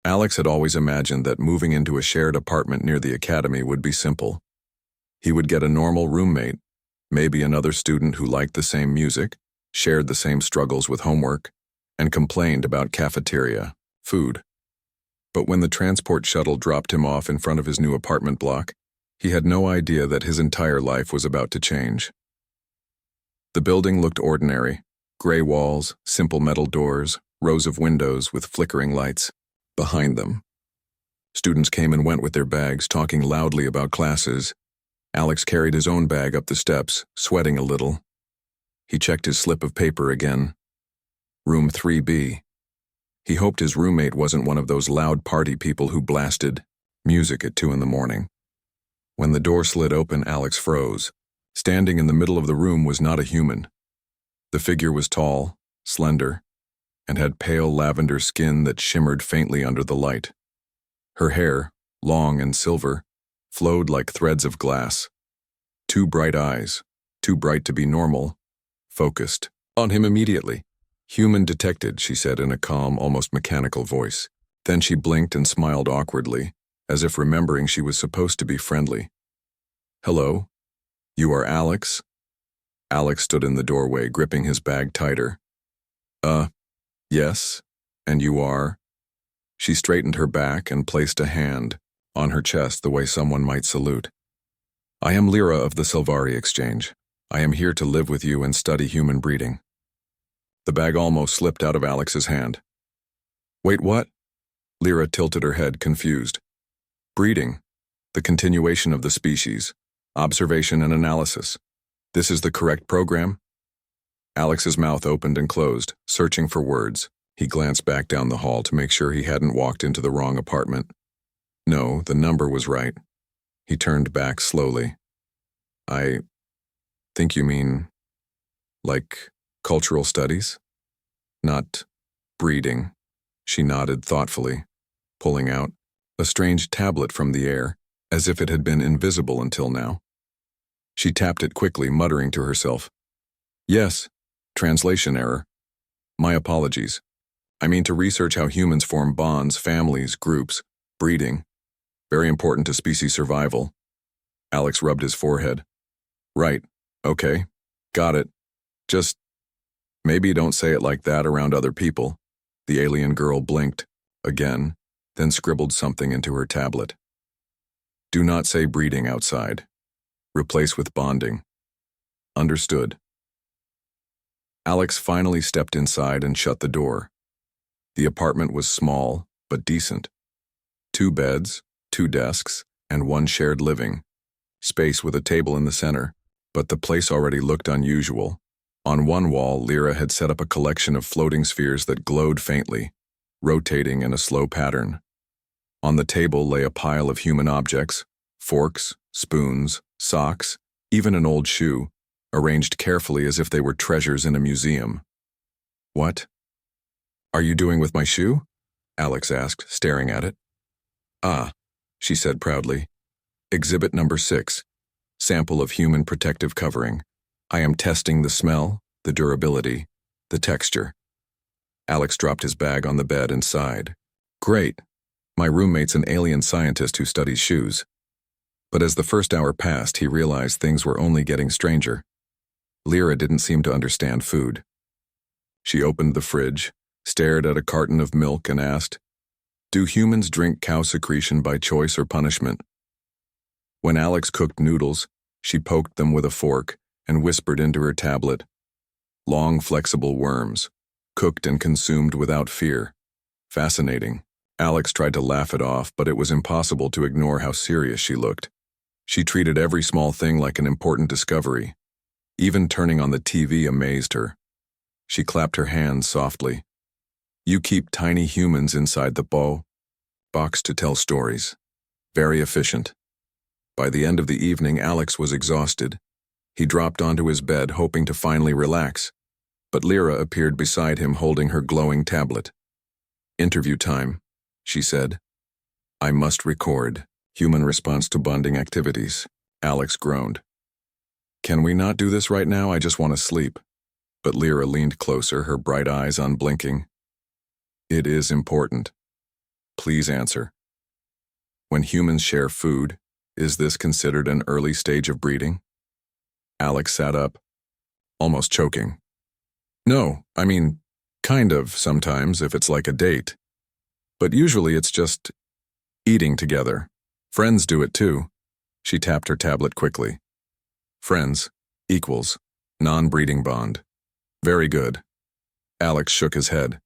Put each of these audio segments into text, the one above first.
Alex had always imagined that moving into a shared apartment near the academy would be simple. He would get a normal roommate, maybe another student who liked the same music, shared the same struggles with homework, and complained about cafeteria, food. But when the transport shuttle dropped him off in front of his new apartment block, he had no idea that his entire life was about to change. The building looked ordinary: gray walls, simple metal doors, rows of windows with flickering lights. Behind them, students came and went with their bags, talking loudly about classes. Alex carried his own bag up the steps, sweating a little. He checked his slip of paper again. Room 3B. He hoped his roommate wasn't one of those loud party people who blasted music at 2 in the morning. When the door slid open, Alex froze. Standing in the middle of the room was not a human. The figure was tall, slender, and had pale lavender skin that shimmered faintly under the light. Her hair, long and silver, flowed like threads of glass. 2 bright eyes, too bright to be normal, focused on him immediately. "Human detected," she said in a calm, almost mechanical voice. Then she blinked and smiled awkwardly, as if remembering she was supposed to be friendly. "Hello? You are Alex?" Alex stood in the doorway, gripping his bag tighter. Yes, and you are?" She straightened her back and placed a hand on her chest the way someone might salute. "I am Lyra of the Sylvari Exchange. I am here to live with you and study human breeding." The bag almost slipped out of Alex's hand. "Wait, what?" Lyra tilted her head, confused. "Breeding. The continuation of the species. Observation and analysis. This is the correct program?" Alex's mouth opened and closed, searching for words. He glanced back down the hall to make sure he hadn't walked into the wrong apartment. No, the number was right. He turned back slowly. "I think you mean, like, cultural studies? Not breeding." She nodded thoughtfully, pulling out a strange tablet from the air, as if it had been invisible until now. She tapped it quickly, muttering to herself, "Yes, translation error. My apologies. I mean to research how humans form bonds, families, groups, breeding. Very important to species survival." Alex rubbed his forehead. "Right, okay, got it. Just maybe don't say it like that around other people." The alien girl blinked again, then scribbled something into her tablet. "Do not say breeding outside. Replace with bonding." "Understood." Alex finally stepped inside and shut the door. The apartment was small, but decent. 2 beds, 2 desks, and 1 shared living space with a table in the center, but the place already looked unusual. On one wall, Lyra had set up a collection of floating spheres that glowed faintly, rotating in a slow pattern. On the table lay a pile of human objects: forks, spoons, socks, even an old shoe, arranged carefully as if they were treasures in a museum. "What are you doing with my shoe?" Alex asked, staring at it. "Ah," she said proudly. "Exhibit number 6, sample of human protective covering. I am testing the smell, the durability, the texture." Alex dropped his bag on the bed and sighed. "Great. My roommate's an alien scientist who studies shoes." But as the first hour passed, he realized things were only getting stranger. Lyra didn't seem to understand food. She opened the fridge, stared at a carton of milk, and asked, "Do humans drink cow secretion by choice or punishment?" When Alex cooked noodles, she poked them with a fork and whispered into her tablet, "Long, flexible worms, cooked and consumed without fear. Fascinating." Alex tried to laugh it off, but it was impossible to ignore how serious she looked. She treated every small thing like an important discovery. Even turning on the TV amazed her. She clapped her hands softly. "You keep tiny humans inside the box to tell stories. Very efficient." By the end of the evening, Alex was exhausted. He dropped onto his bed, hoping to finally relax. But Lyra appeared beside him, holding her glowing tablet. "Interview time," she said. "I must record. Human response to bonding activities." Alex groaned. "Can we not do this right now? I just want to sleep." But Lyra leaned closer, her bright eyes unblinking. "It is important." Please answer. When humans share food, is this considered an early stage of breeding? Alex sat up, almost choking. No, I mean, kind of sometimes if it's like a date. But usually it's just eating together. Friends do it too. She tapped her tablet quickly. Friends equals non-breeding bond. Very good. Alex shook his head.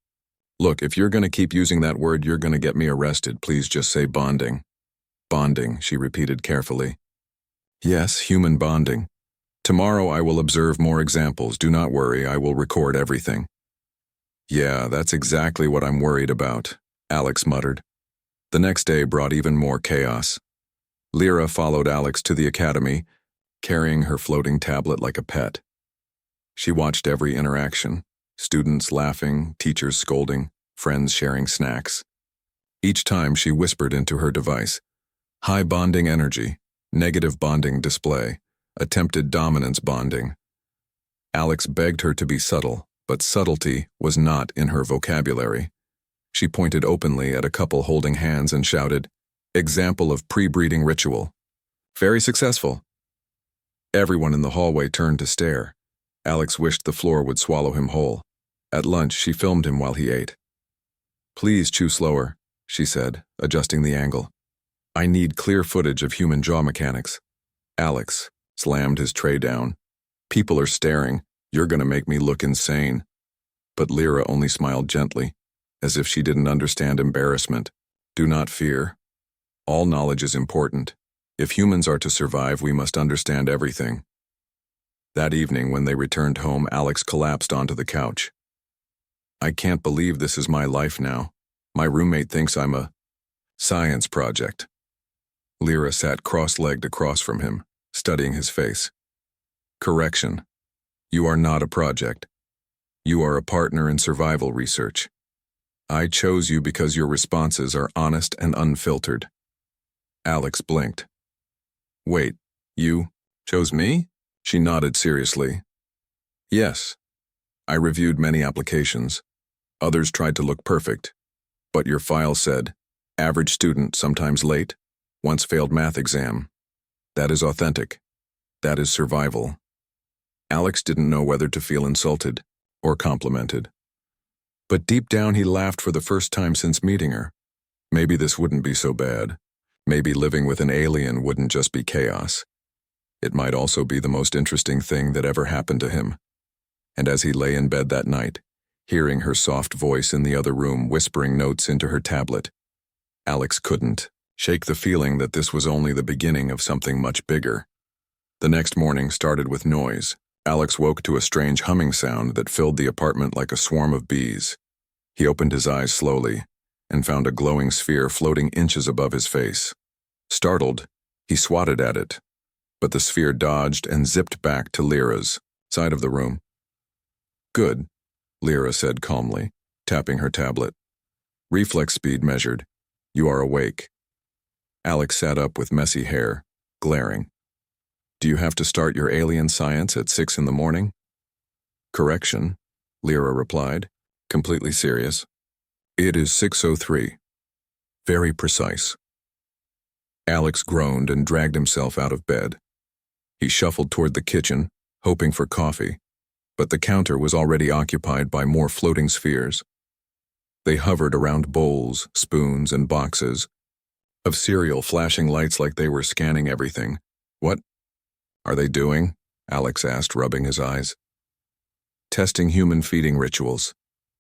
Look, if you're going to keep using that word, you're going to get me arrested. Please just say bonding. Bonding, she repeated carefully. Yes, human bonding. Tomorrow I will observe more examples. Do not worry, I will record everything. Yeah, that's exactly what I'm worried about, Alex muttered. The next day brought even more chaos. Lyra followed Alex to the academy, carrying her floating tablet like a pet. She watched every interaction, students laughing, teachers scolding, friends sharing snacks. Each time she whispered into her device, high bonding energy, negative bonding display, attempted dominance bonding. Alex begged her to be subtle, but subtlety was not in her vocabulary. She pointed openly at a couple holding hands and shouted, example of pre-breeding ritual. Very successful. Everyone in the hallway turned to stare. Alex wished the floor would swallow him whole. At lunch, she filmed him while he ate. Please chew slower, she said, adjusting the angle. I need clear footage of human jaw mechanics. Alex slammed his tray down. People are staring. You're gonna make me look insane. But Lyra only smiled gently, as if she didn't understand embarrassment. Do not fear. All knowledge is important. If humans are to survive, we must understand everything. That evening, when they returned home, Alex collapsed onto the couch. I can't believe this is my life now. My roommate thinks I'm a science project. Lyra sat cross-legged across from him, studying his face. Correction. You are not a project. You are a partner in survival research. I chose you because your responses are honest and unfiltered. Alex blinked. Wait, you chose me? She nodded seriously. Yes. I reviewed many applications. Others tried to look perfect. But your file said, average student, sometimes late, once failed math exam. That is authentic. That is survival. Alex didn't know whether to feel insulted or complimented. But deep down he laughed for the first time since meeting her. Maybe this wouldn't be so bad. Maybe living with an alien wouldn't just be chaos. It might also be the most interesting thing that ever happened to him. And as he lay in bed that night, hearing her soft voice in the other room whispering notes into her tablet, Alex couldn't shake the feeling that this was only the beginning of something much bigger. The next morning started with noise. Alex woke to a strange humming sound that filled the apartment like a swarm of bees. He opened his eyes slowly and found a glowing sphere floating inches above his face. Startled, he swatted at it, but the sphere dodged and zipped back to Lyra's side of the room. Good, Lyra said calmly, tapping her tablet. Reflex speed measured. You are awake. Alex sat up with messy hair, glaring. Do you have to start your alien science at 6 in the morning? Correction, Lyra replied, completely serious. It is 6:03. Very precise. Alex groaned and dragged himself out of bed. He shuffled toward the kitchen, hoping for coffee, but the counter was already occupied by more floating spheres. They hovered around bowls, spoons, and boxes of cereal, flashing lights like they were scanning everything. What are they doing? Alex asked, rubbing his eyes. Testing human feeding rituals,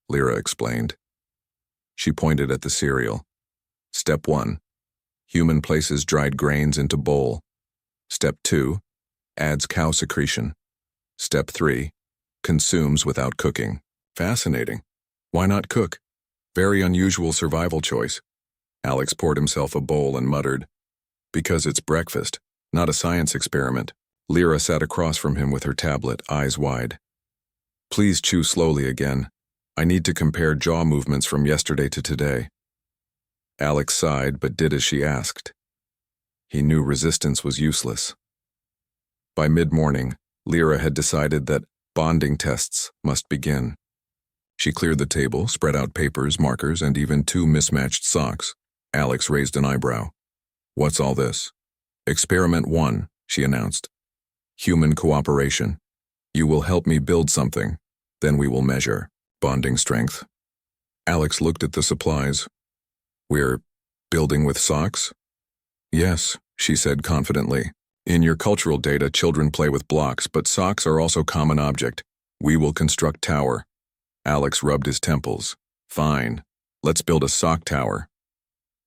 Lyra explained. She pointed at the cereal. Step 1. Human places dried grains into bowl. Step 2. Adds cow secretion. Step 3. Consumes without cooking. Fascinating. Why not cook? Very unusual survival choice. Alex poured himself a bowl and muttered, because it's breakfast, not a science experiment. Lyra sat across from him with her tablet, eyes wide. Please chew slowly again. I need to compare jaw movements from yesterday to today. Alex sighed but did as she asked. He knew resistance was useless. By mid-morning, Lyra had decided that bonding tests must begin. She cleared the table, spread out papers, markers, and even 2 mismatched socks. Alex raised an eyebrow. What's all this? Experiment 1, she announced. Human cooperation. You will help me build something. Then we will measure bonding strength. Alex looked at the supplies. We're building with socks? Yes, she said confidently. In your cultural data, children play with blocks, but socks are also common object. We will construct tower. Alex rubbed his temples. Fine. Let's build a sock tower.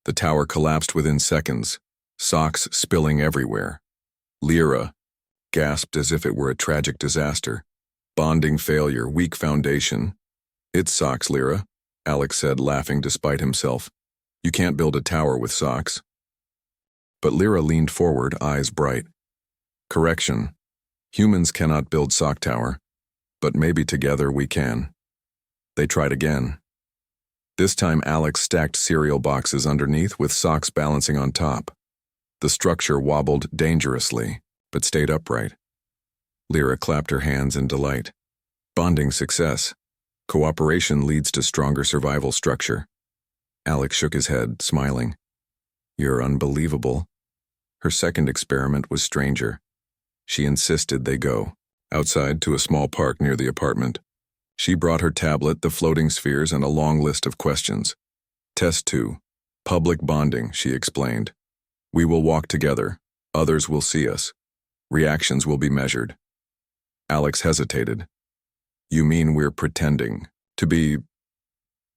The tower collapsed within seconds, socks spilling everywhere. Lyra gasped as if it were a tragic disaster. Bonding failure, weak foundation. It's socks, Lyra, Alex said, laughing despite himself. You can't build a tower with socks. But Lyra leaned forward, eyes bright. Correction. Humans cannot build sock tower, but maybe together we can. They tried again. This time Alex stacked cereal boxes underneath with socks balancing on top. The structure wobbled dangerously, but stayed upright. Lyra clapped her hands in delight. Bonding success. Cooperation leads to stronger survival structure. Alex shook his head, smiling. You're unbelievable. Her second experiment was stranger. She insisted they go outside to a small park near the apartment. She brought her tablet, the floating spheres, and a long list of questions. Test 2. Public bonding, she explained. We will walk together. Others will see us. Reactions will be measured. Alex hesitated. You mean we're pretending to be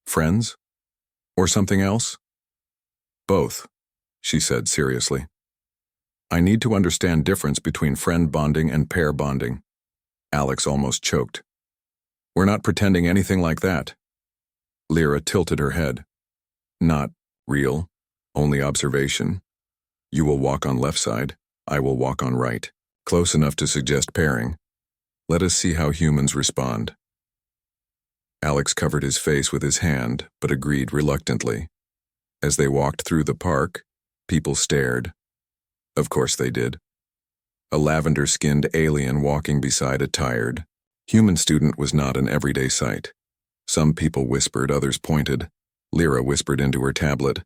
friends? Or something else? Both, she said seriously. I need to understand difference between friend bonding and pair bonding. Alex almost choked. We're not pretending anything like that. Lyra tilted her head. Not real, only observation. You will walk on left side, I will walk on right. Close enough to suggest pairing. Let us see how humans respond. Alex covered his face with his hand, but agreed reluctantly. As they walked through the park, people stared. Of course they did. A lavender-skinned alien walking beside a tired, human student was not an everyday sight. Some people whispered, others pointed. Lyra whispered into her tablet.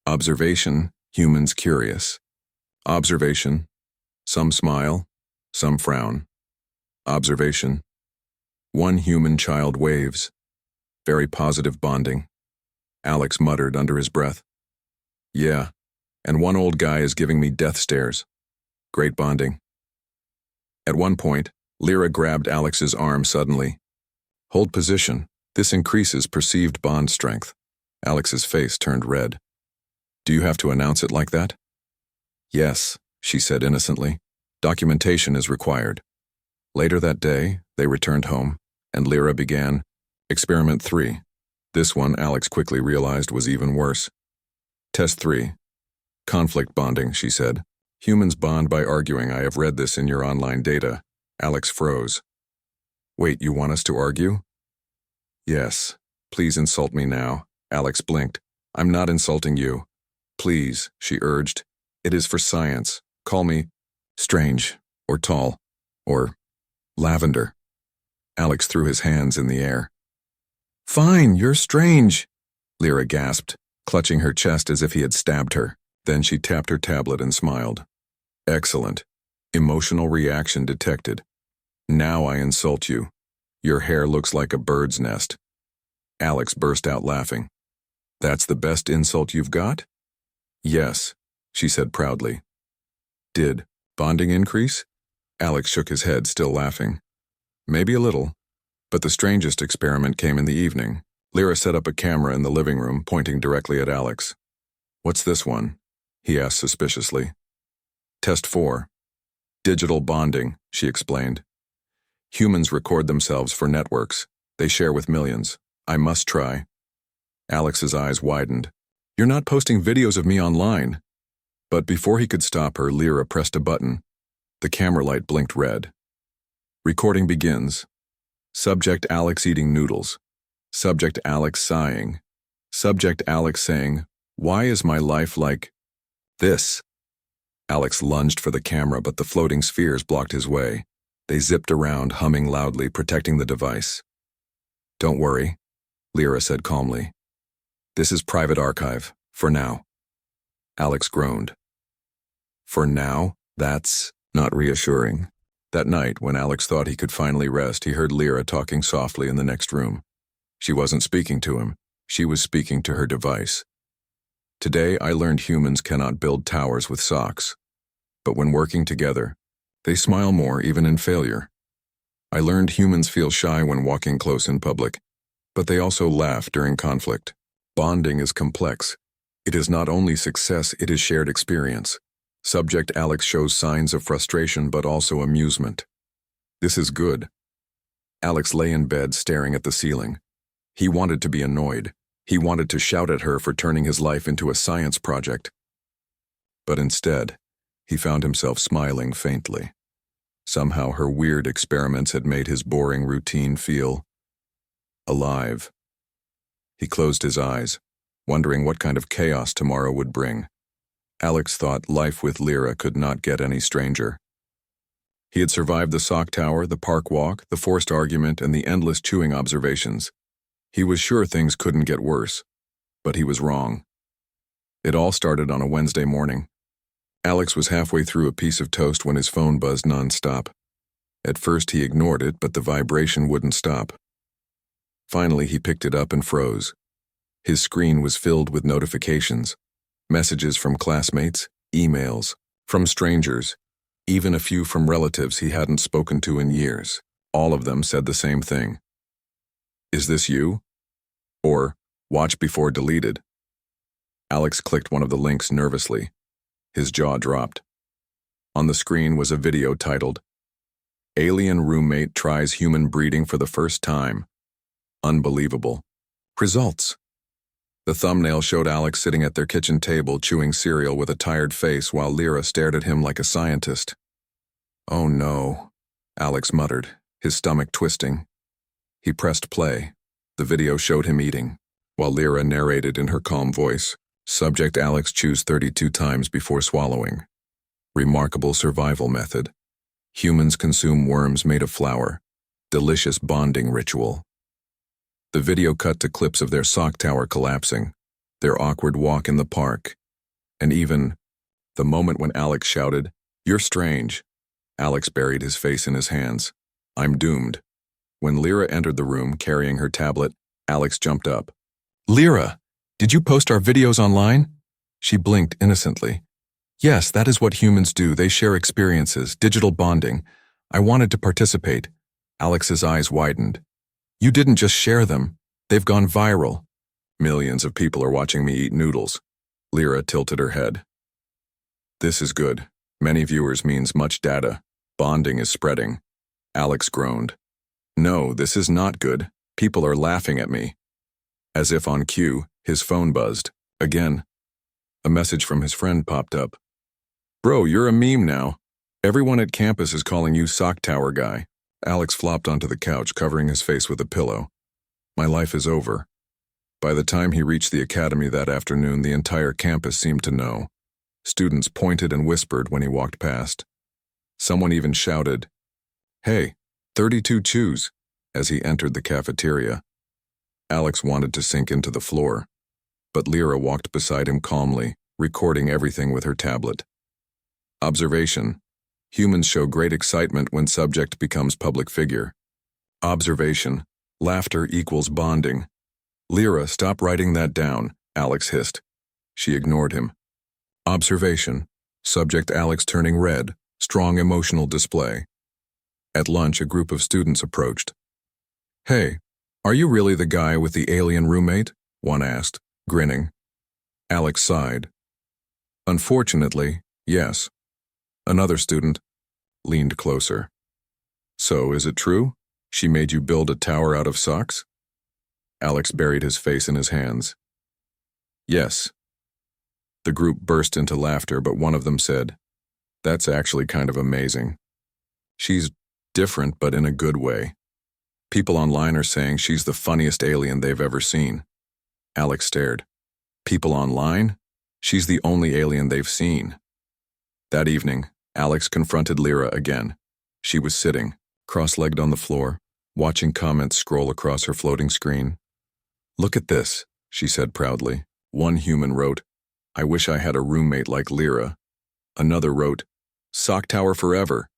Observation, humans curious. Observation, some smile, some frown. Observation. One human child waves. Very positive bonding. Alex muttered under his breath. Yeah, and one old guy is giving me death stares. Great bonding. At one point, Lyra grabbed Alex's arm suddenly. Hold position. This increases perceived bond strength. Alex's face turned red. Do you have to announce it like that? Yes, she said innocently. Documentation is required. Later that day, they returned home, and Lyra began Experiment 3. This one, Alex quickly realized, was even worse. Test 3. Conflict bonding, she said. Humans bond by arguing. I have read this in your online data. Alex froze. Wait, you want us to argue? Yes. Please insult me now. Alex blinked. I'm not insulting you. Please, she urged. It is for science. Call me strange, or tall, or lavender. Alex threw his hands in the air. Fine, you're strange, Lyra gasped, clutching her chest as if he had stabbed her. Then she tapped her tablet and smiled. Excellent. Emotional reaction detected. Now I insult you. Your hair looks like a bird's nest. Alex burst out laughing. That's the best insult you've got? Yes, she said proudly. Did bonding increase? Alex shook his head, still laughing. Maybe a little, but the strangest experiment came in the evening. Lyra set up a camera in the living room, pointing directly at Alex. What's this one? He asked suspiciously. Test 4. Digital bonding, she explained. Humans record themselves for networks. They share with millions. I must try. Alex's eyes widened. You're not posting videos of me online. But before he could stop her, Lyra pressed a button. The camera light blinked red. Recording begins. Subject Alex eating noodles. Subject Alex sighing. Subject Alex saying, "Why is my life like this?" Alex lunged for the camera, but the floating spheres blocked his way. They zipped around, humming loudly, protecting the device. Don't worry, Lyra said calmly. This is private archive, for now. Alex groaned. For now, that's not reassuring. That night, when Alex thought he could finally rest, he heard Lyra talking softly in the next room. She wasn't speaking to him. She was speaking to her device. Today, I learned humans cannot build towers with socks. But when working together, they smile more even in failure. I learned humans feel shy when walking close in public, but they also laugh during conflict. Bonding is complex. It is not only success, it is shared experience. Subject Alex shows signs of frustration but also amusement. This is good. Alex lay in bed staring at the ceiling. He wanted to be annoyed. He wanted to shout at her for turning his life into a science project. But instead, he found himself smiling faintly. Somehow her weird experiments had made his boring routine feel alive. He closed his eyes, wondering what kind of chaos tomorrow would bring. Alex thought life with Lyra could not get any stranger. He had survived the sock tower, the park walk, the forced argument, and the endless chewing observations. He was sure things couldn't get worse, but he was wrong. It all started on a Wednesday morning. Alex was halfway through a piece of toast when his phone buzzed nonstop. At first he ignored it, but the vibration wouldn't stop. Finally, he picked it up and froze. His screen was filled with notifications, messages from classmates, emails, from strangers, even a few from relatives he hadn't spoken to in years. All of them said the same thing. Is this you? Or, watch before deleted. Alex clicked one of the links nervously. His jaw dropped. On the screen was a video titled, Alien Roommate Tries Human Breeding for the First Time. Unbelievable. Results. The thumbnail showed Alex sitting at their kitchen table chewing cereal with a tired face while Lyra stared at him like a scientist. Oh no, Alex muttered, his stomach twisting. He pressed play. The video showed him eating, while Lyra narrated in her calm voice. Subject Alex chews 32 times before swallowing. Remarkable survival method. Humans consume worms made of flour. Delicious bonding ritual. The video cut to clips of their sock tower collapsing, their awkward walk in the park, and even the moment when Alex shouted, "You're strange." Alex buried his face in his hands. I'm doomed. When Lyra entered the room carrying her tablet, Alex jumped up. Lyra, did you post our videos online? She blinked innocently. Yes, that is what humans do. They share experiences, digital bonding. I wanted to participate. Alex's eyes widened. You didn't just share them. They've gone viral. Millions of people are watching me eat noodles. Lyra tilted her head. This is good. Many viewers means much data. Bonding is spreading. Alex groaned. No, this is not good. People are laughing at me. As if on cue, his phone buzzed. Again. A message from his friend popped up. Bro, you're a meme now. Everyone at campus is calling you Sock Tower Guy. Alex flopped onto the couch, covering his face with a pillow. My life is over. By the time he reached the academy that afternoon, the entire campus seemed to know. Students pointed and whispered when he walked past. Someone even shouted, Hey, 32 chews, as he entered the cafeteria. Alex wanted to sink into the floor, but Lyra walked beside him calmly, recording everything with her tablet. Observation. Humans show great excitement when subject becomes public figure. Observation. Laughter equals bonding. Lyra, stop writing that down, Alex hissed. She ignored him. Observation. Subject Alex turning red, strong emotional display. At lunch, a group of students approached. Hey, are you really the guy with the alien roommate? One asked, grinning. Alex sighed. Unfortunately, yes. Another student leaned closer. So, is it true? She made you build a tower out of socks? Alex buried his face in his hands. Yes. The group burst into laughter, but one of them said, That's actually kind of amazing. She's different, but in a good way. People online are saying she's the funniest alien they've ever seen. Alex stared. People online? She's the only alien they've seen. That evening, Alex confronted Lyra again. She was sitting, cross-legged on the floor, watching comments scroll across her floating screen. Look at this, she said proudly. One human wrote, I wish I had a roommate like Lyra. Another wrote, Sock Tower forever.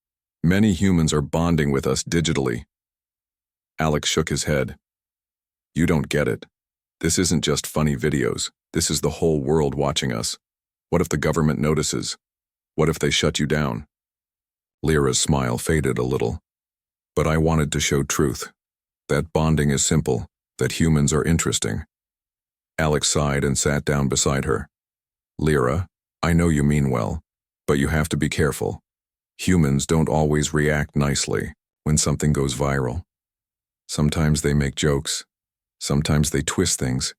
Many humans are bonding with us digitally. Alex shook his head. You don't get it. This isn't just funny videos. This is the whole world watching us. What if the government notices? What if they shut you down? Lyra's smile faded a little. But I wanted to show truth. That bonding is simple, that humans are interesting. Alex sighed and sat down beside her. Lyra, I know you mean well, but you have to be careful. Humans don't always react nicely when something goes viral. Sometimes they make jokes. Sometimes they twist things.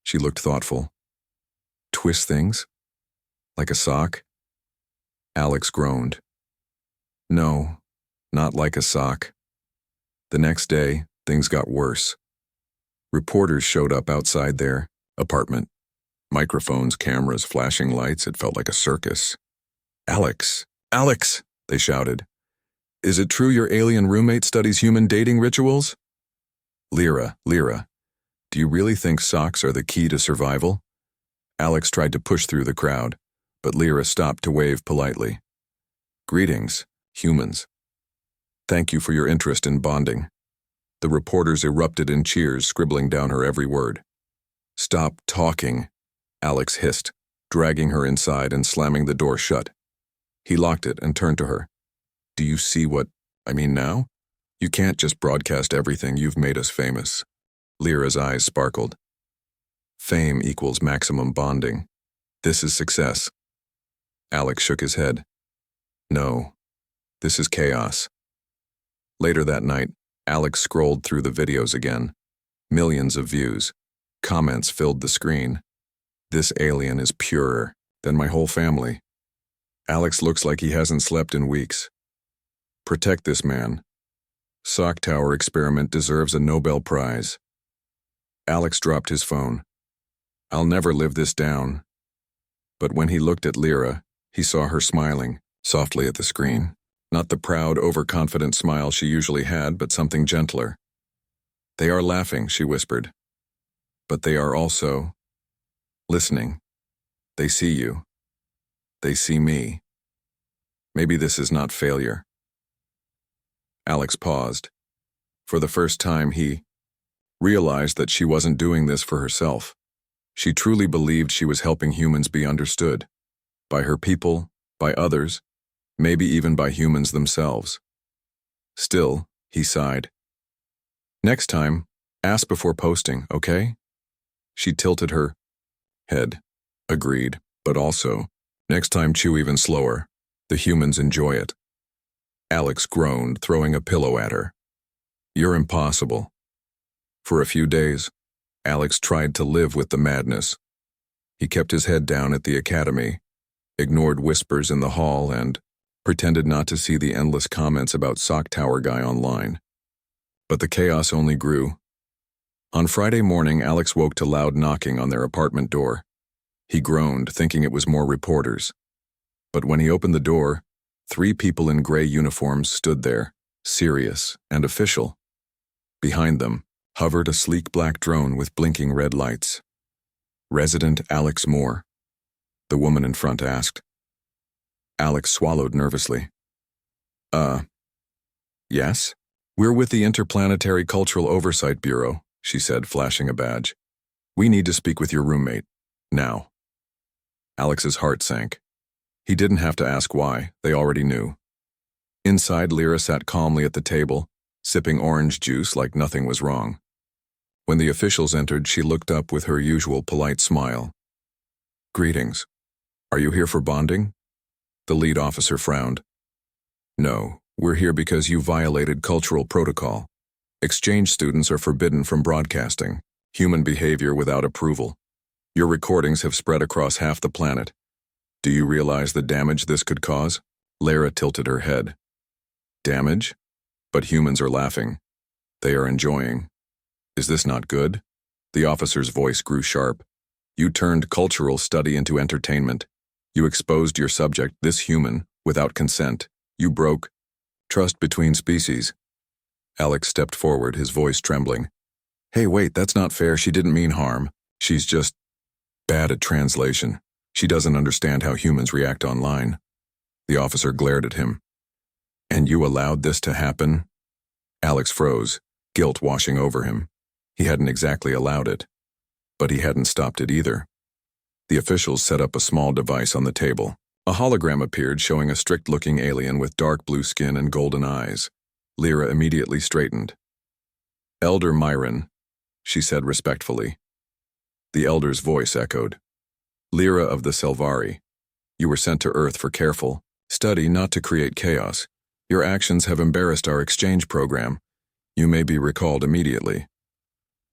She looked thoughtful. Twist things? Like a sock? Alex groaned. No, not like a sock. The next day, things got worse. Reporters showed up outside their apartment. Microphones, cameras, flashing lights, it felt like a circus. Alex! Alex! They shouted. Is it true your alien roommate studies human dating rituals? Lyra, do you really think socks are the key to survival? Alex tried to push through the crowd, but Lyra stopped to wave politely. Greetings, humans. Thank you for your interest in bonding. The reporters erupted in cheers, scribbling down her every word. Stop talking, Alex hissed, dragging her inside and slamming the door shut. He locked it and turned to her. Do you see what I mean now? You can't just broadcast everything. You've made us famous. Lyra's eyes sparkled. Fame equals maximum bonding. This is success. Alex shook his head. No, this is chaos. Later that night, Alex scrolled through the videos again. Millions of views. Comments filled the screen. This alien is purer than my whole family. Alex looks like he hasn't slept in weeks. Protect this man. Sock Tower experiment deserves a Nobel Prize. Alex dropped his phone. I'll never live this down. But when he looked at Lyra, he saw her smiling softly at the screen. Not the proud, overconfident smile she usually had, but something gentler. They are laughing, she whispered. But they are also listening. They see you. They see me. Maybe this is not failure. Alex paused. For the first time, he realized that she wasn't doing this for herself. She truly believed she was helping humans be understood. By her people, by others, maybe even by humans themselves. Still, he sighed. Next time, ask before posting, okay? She tilted her head. Agreed, but also, next time chew even slower. The humans enjoy it. Alex groaned, throwing a pillow at her. You're impossible. For a few days, Alex tried to live with the madness. He kept his head down at the academy, ignored whispers in the hall, and pretended not to see the endless comments about Sock Tower guy online. But the chaos only grew. On Friday morning, Alex woke to loud knocking on their apartment door. He groaned, thinking it was more reporters. But when he opened the door, 3 people in gray uniforms stood there, serious and official. Behind them hovered a sleek black drone with blinking red lights. Resident Alex Moore, the woman in front asked. Alex swallowed nervously. Yes? We're with the Interplanetary Cultural Oversight Bureau, she said, flashing a badge. We need to speak with your roommate. Now. Alex's heart sank. He didn't have to ask why, they already knew. Inside, Lyra sat calmly at the table, sipping orange juice like nothing was wrong. When the officials entered, she looked up with her usual polite smile. Greetings. Are you here for bonding? The lead officer frowned. No, we're here because you violated cultural protocol. Exchange students are forbidden from broadcasting human behavior without approval. Your recordings have spread across half the planet. Do you realize the damage this could cause? Lyra tilted her head. Damage? But humans are laughing. They are enjoying. Is this not good? The officer's voice grew sharp. You turned cultural study into entertainment. You exposed your subject, this human, without consent. You broke trust between species. Alex stepped forward, his voice trembling. Hey, wait, that's not fair. She didn't mean harm. She's just bad at translation. She doesn't understand how humans react online. The officer glared at him. And you allowed this to happen? Alex froze, guilt washing over him. He hadn't exactly allowed it, but he hadn't stopped it either. The officials set up a small device on the table. A hologram appeared showing a strict-looking alien with dark blue skin and golden eyes. Lyra immediately straightened. Elder Myron, she said respectfully. The elder's voice echoed. Lyra of the Scifi, you were sent to Earth for careful study, not to create chaos. Your actions have embarrassed our exchange program. You may be recalled immediately.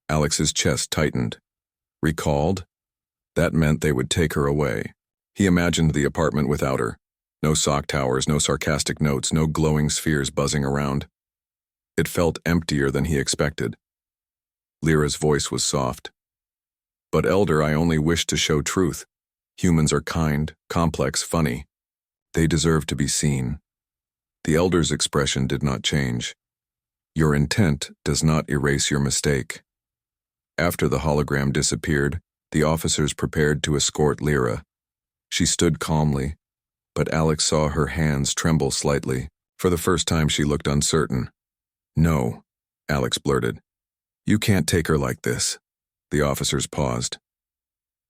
Alex's chest tightened. Recalled? That meant they would take her away. He imagined the apartment without her. No sock towers, no sarcastic notes, no glowing spheres buzzing around. It felt emptier than he expected. Lyra's voice was soft. But Elder, I only wish to show truth. Humans are kind, complex, funny. They deserve to be seen. The Elder's expression did not change. Your intent does not erase your mistake. After the hologram disappeared, the officers prepared to escort Lyra. She stood calmly, but Alex saw her hands tremble slightly. For the first time she looked uncertain. No, Alex blurted. You can't take her like this. The officers paused.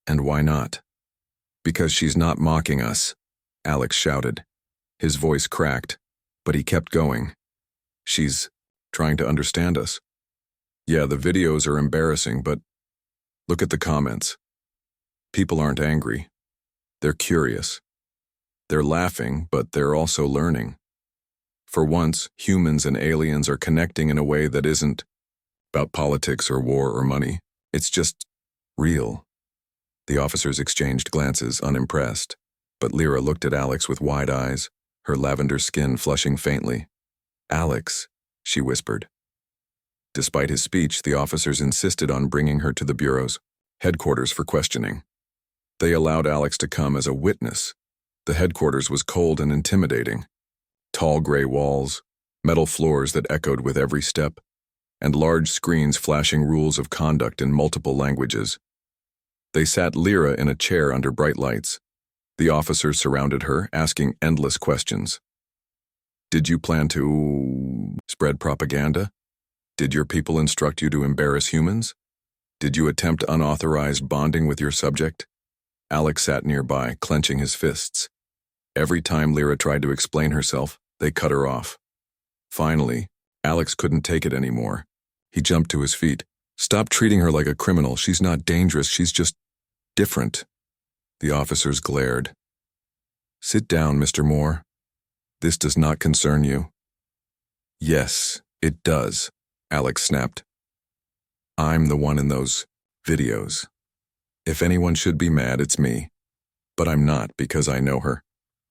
And why not? Because she's not mocking us, Alex shouted. His voice cracked, but he kept going. She's trying to understand us. Yeah, the videos are embarrassing, but look at the comments. People aren't angry. They're curious. They're laughing, but they're also learning. For once, humans and aliens are connecting in a way that isn't about politics or war or money. It's just real. The officers exchanged glances, unimpressed, but Lyra looked at Alex with wide eyes, her lavender skin flushing faintly. Alex, she whispered. Despite his speech, the officers insisted on bringing her to the Bureau's headquarters for questioning. They allowed Alex to come as a witness. The headquarters was cold and intimidating. Tall gray walls, metal floors that echoed with every step, and large screens flashing rules of conduct in multiple languages. They sat Lyra in a chair under bright lights. The officers surrounded her, asking endless questions. Did you plan to spread propaganda? Did your people instruct you to embarrass humans? Did you attempt unauthorized bonding with your subject? Alex sat nearby, clenching his fists. Every time Lyra tried to explain herself, they cut her off. Finally, Alex couldn't take it anymore. He jumped to his feet. Stop treating her like a criminal. She's not dangerous. She's just different. The officers glared. Sit down, Mr. Moore. This does not concern you. Yes, it does, Alex snapped. I'm the one in those videos. If anyone should be mad, it's me. But I'm not, because I know her.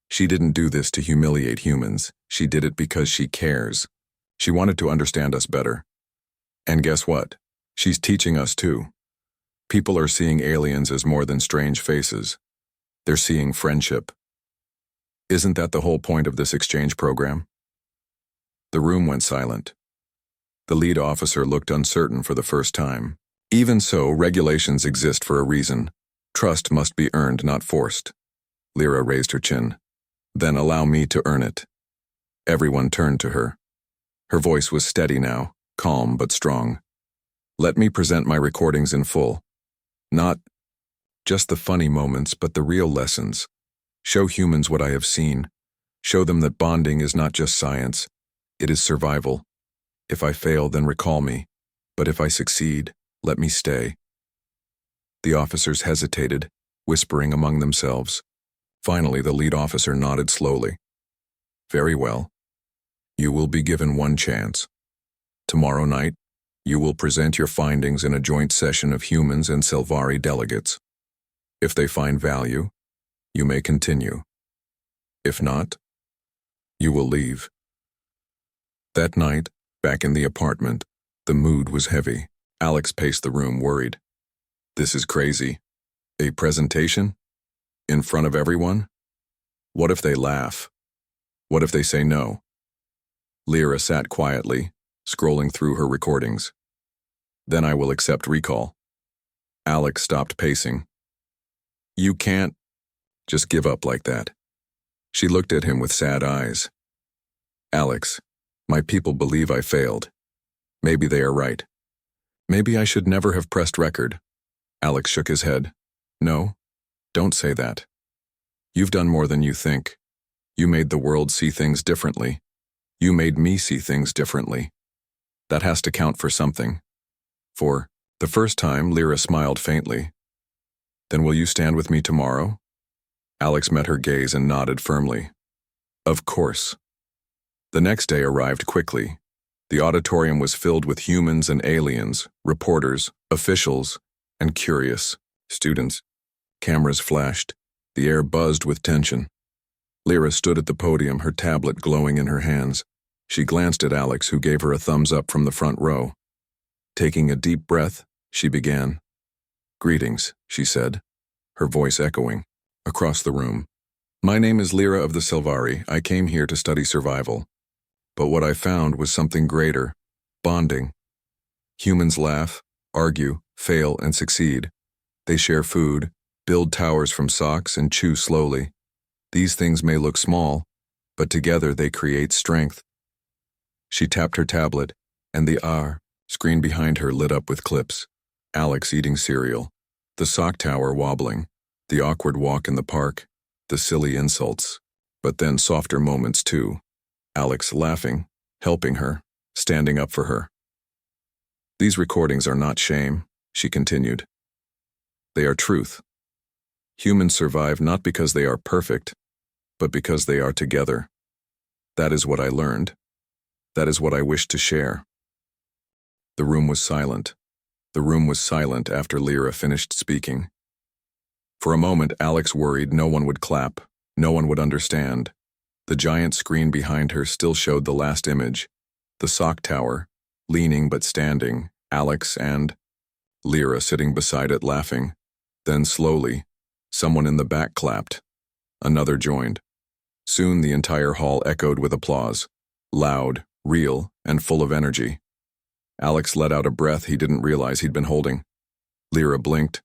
She didn't do this to humiliate humans. She did it because she cares. She wanted to understand us better. And guess what? She's teaching us too. People are seeing aliens as more than strange faces. They're seeing friendship. Isn't that the whole point of this exchange program? The room went silent. The lead officer looked uncertain for the first time. Even so, regulations exist for a reason. Trust must be earned, not forced. Lyra raised her chin. Then allow me to earn it. Everyone turned to her. Her voice was steady now, calm but strong. Let me present my recordings in full. Not just the funny moments, but the real lessons. Show humans what I have seen. Show them that bonding is not just science. It is survival. If I fail, then recall me. But if I succeed, let me stay. The officers hesitated, whispering among themselves. Finally, the lead officer nodded slowly. Very well. You will be given one chance. Tomorrow night, you will present your findings in a joint session of humans and Scifi delegates. If they find value, you may continue. If not, you will leave. That night, back in the apartment, the mood was heavy. Alex paced the room, worried. This is crazy. A presentation? In front of everyone? What if they laugh? What if they say no? Lyra sat quietly, scrolling through her recordings. Then I will accept recall. Alex stopped pacing. You can't. Just give up like that. She looked at him with sad eyes. Alex, my people believe I failed. Maybe they are right. Maybe I should never have pressed record. Alex shook his head. No, don't say that. You've done more than you think. You made the world see things differently. You made me see things differently. That has to count for something. For the first time, Lyra smiled faintly. Then will you stand with me tomorrow? Alex met her gaze and nodded firmly. Of course. The next day arrived quickly. The auditorium was filled with humans and aliens, reporters, officials, and curious students. Cameras flashed. The air buzzed with tension. Lyra stood at the podium, her tablet glowing in her hands. She glanced at Alex, who gave her a thumbs up from the front row. Taking a deep breath, she began. Greetings, she said, her voice echoing across the room. My name is Lyra of the Sylvari. I came here to study survival. But what I found was something greater, bonding. Humans laugh, argue, fail, and succeed. They share food, build towers from socks, and chew slowly. These things may look small, but together they create strength. She tapped her tablet, and the screen behind her lit up with clips. Alex eating cereal, the sock tower wobbling, the awkward walk in the park, the silly insults, but then softer moments too. Alex laughing, helping her, standing up for her. These recordings are not shame, she continued. They are truth. Humans survive not because they are perfect, but because they are together. That is what I learned. That is what I wish to share. The room was silent. The room was silent after Lyra finished speaking. For a moment, Alex worried no one would clap, no one would understand. The giant screen behind her still showed the last image, the sock tower, leaning but standing, Alex and Lyra sitting beside it laughing. Then slowly, someone in the back clapped. Another joined. Soon the entire hall echoed with applause, loud, real, and full of energy. Alex let out a breath he didn't realize he'd been holding. Lyra blinked,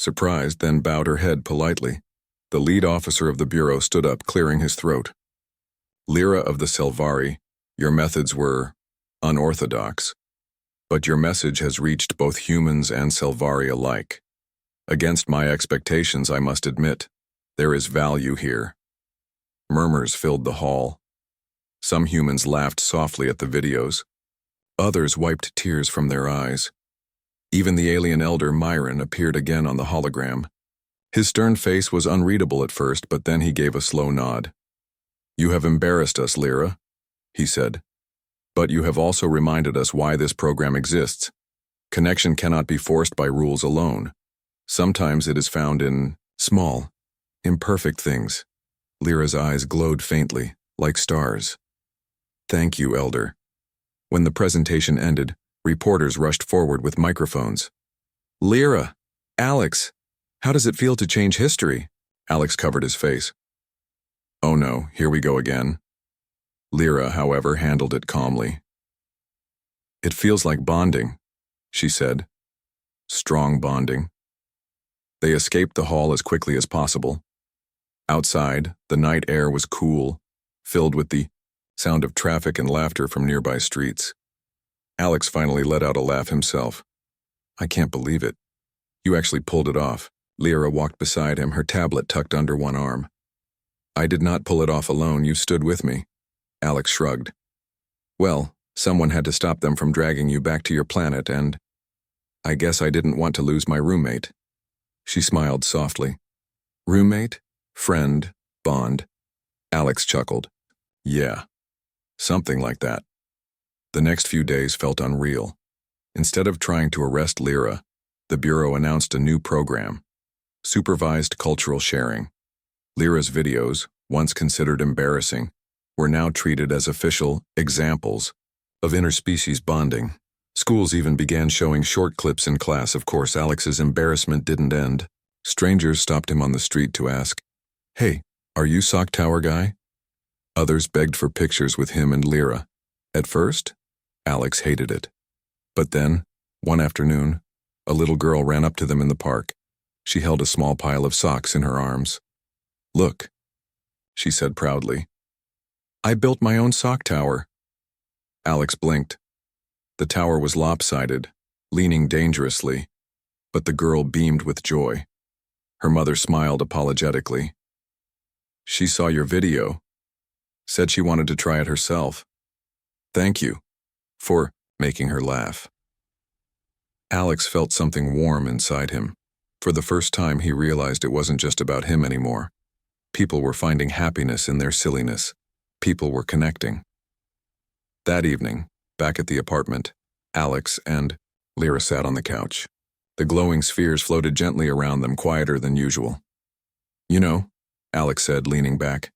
surprised, then bowed her head politely. The lead officer of the bureau stood up, clearing his throat. Lyra of the Sylvari, your methods were unorthodox, but your message has reached both humans and Sylvari alike. Against my expectations, I must admit, there is value here. Murmurs filled the hall. Some humans laughed softly at the videos. Others wiped tears from their eyes. Even the alien elder Myron appeared again on the hologram. His stern face was unreadable at first, but then he gave a slow nod. You have embarrassed us, Lyra, he said. But you have also reminded us why this program exists. Connection cannot be forced by rules alone. Sometimes it is found in small, imperfect things. Lyra's eyes glowed faintly, like stars. Thank you, Elder. When the presentation ended, reporters rushed forward with microphones. Lyra, Alex, how does it feel to change history? Alex covered his face. Oh no, here we go again. Lyra, however, handled it calmly. It feels like bonding, she said. Strong bonding. They escaped the hall as quickly as possible. Outside, the night air was cool, filled with the sound of traffic and laughter from nearby streets. Alex finally let out a laugh himself. I can't believe it. You actually pulled it off. Lyra walked beside him, her tablet tucked under one arm. I did not pull it off alone, you stood with me. Alex shrugged. Well, someone had to stop them from dragging you back to your planet, and I guess I didn't want to lose my roommate. She smiled softly. Roommate? Friend? Bond? Alex chuckled. Yeah. Something like that. The next few days felt unreal. Instead of trying to arrest Lyra, the Bureau announced a new program. Supervised cultural sharing. Lyra's videos, once considered embarrassing, were now treated as official examples of interspecies bonding. Schools even began showing short clips in class. Of course, Alex's embarrassment didn't end. Strangers stopped him on the street to ask, Hey, are you Sock Tower guy? Others begged for pictures with him and Lyra. At first, Alex hated it. But then, one afternoon, a little girl ran up to them in the park. She held a small pile of socks in her arms. Look, she said proudly. I built my own sock tower. Alex blinked. The tower was lopsided, leaning dangerously, but the girl beamed with joy. Her mother smiled apologetically. She saw your video, said she wanted to try it herself. Thank you for making her laugh. Alex felt something warm inside him. For the first time, he realized it wasn't just about him anymore. People were finding happiness in their silliness. People were connecting. That evening, back at the apartment, Alex and Lyra sat on the couch. The glowing spheres floated gently around them, quieter than usual. You know, Alex said, leaning back,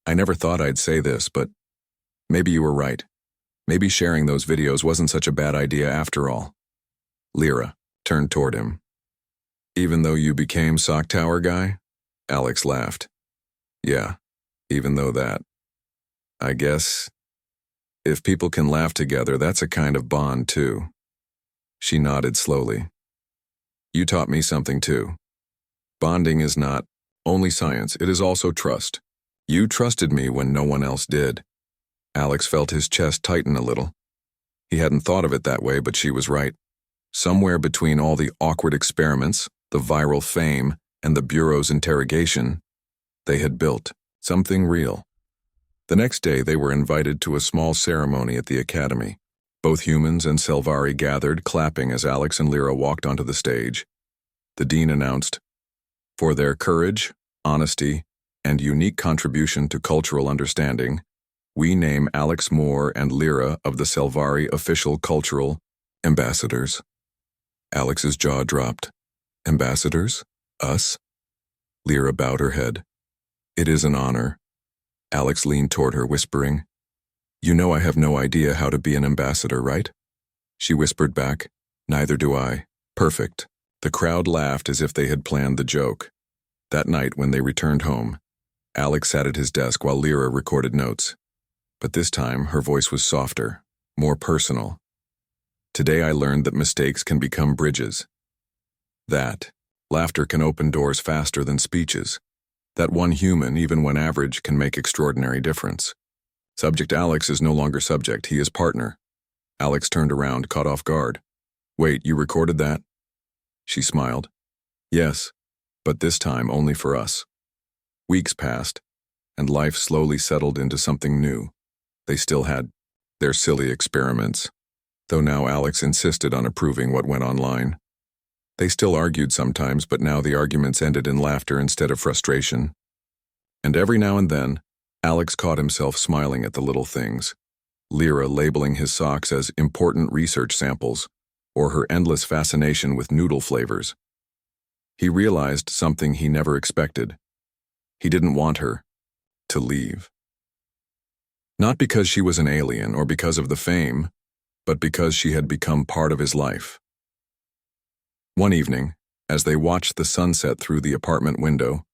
I never thought I'd say this, but maybe you were right. Maybe sharing those videos wasn't such a bad idea after all. Lyra turned toward him. Even though you became Sock Tower guy? Alex laughed. Yeah, even though that. I guess if people can laugh together, that's a kind of bond too. She nodded slowly. You taught me something too. Bonding is not only science, it is also trust. You trusted me when no one else did. Alex felt his chest tighten a little. He hadn't thought of it that way, but she was right. Somewhere between all the awkward experiments, the viral fame, and the Bureau's interrogation, they had built something real. The next day, they were invited to a small ceremony at the academy. Both humans and Scifi gathered, clapping as Alex and Lyra walked onto the stage. The dean announced, for their courage, honesty, and unique contribution to cultural understanding, we name Alex Moore and Lyra of the Scifi official cultural ambassadors. Alex's jaw dropped. Ambassadors? Us? Lyra bowed her head. It is an honor. Alex leaned toward her, whispering, You know I have no idea how to be an ambassador, right? She whispered back, Neither do I. Perfect. The crowd laughed as if they had planned the joke. That night, when they returned home, Alex sat at his desk while Lyra recorded notes. But this time, her voice was softer, more personal. Today I learned that mistakes can become bridges. That laughter can open doors faster than speeches. That one human, even when average, can make extraordinary difference. Subject Alex is no longer subject, he is partner. Alex turned around, caught off guard. Wait, you recorded that? She smiled. Yes, but this time only for us. Weeks passed, and life slowly settled into something new. They still had their silly experiments, though now Alex insisted on approving what went online. They still argued sometimes, but now the arguments ended in laughter instead of frustration. And every now and then, Alex caught himself smiling at the little things. Lyra labeling his socks as important research samples, or her endless fascination with noodle flavors. He realized something he never expected. He didn't want her to leave. Not because she was an alien or because of the fame, but because she had become part of his life. One evening, as they watched the sunset through the apartment window,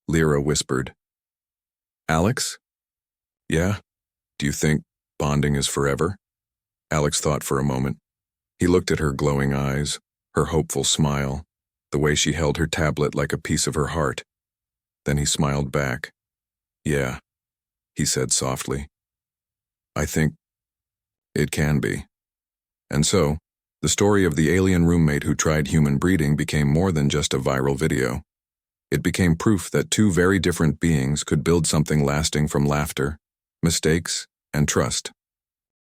Lyra whispered, Alex? Yeah? Do you think bonding is forever? Alex thought for a moment. He looked at her glowing eyes, her hopeful smile, the way she held her tablet like a piece of her heart. Then he smiled back. Yeah, he said softly. I think it can be. And so, the story of the alien roommate who tried human breeding became more than just a viral video. It became proof that two very different beings could build something lasting from laughter, mistakes, and trust.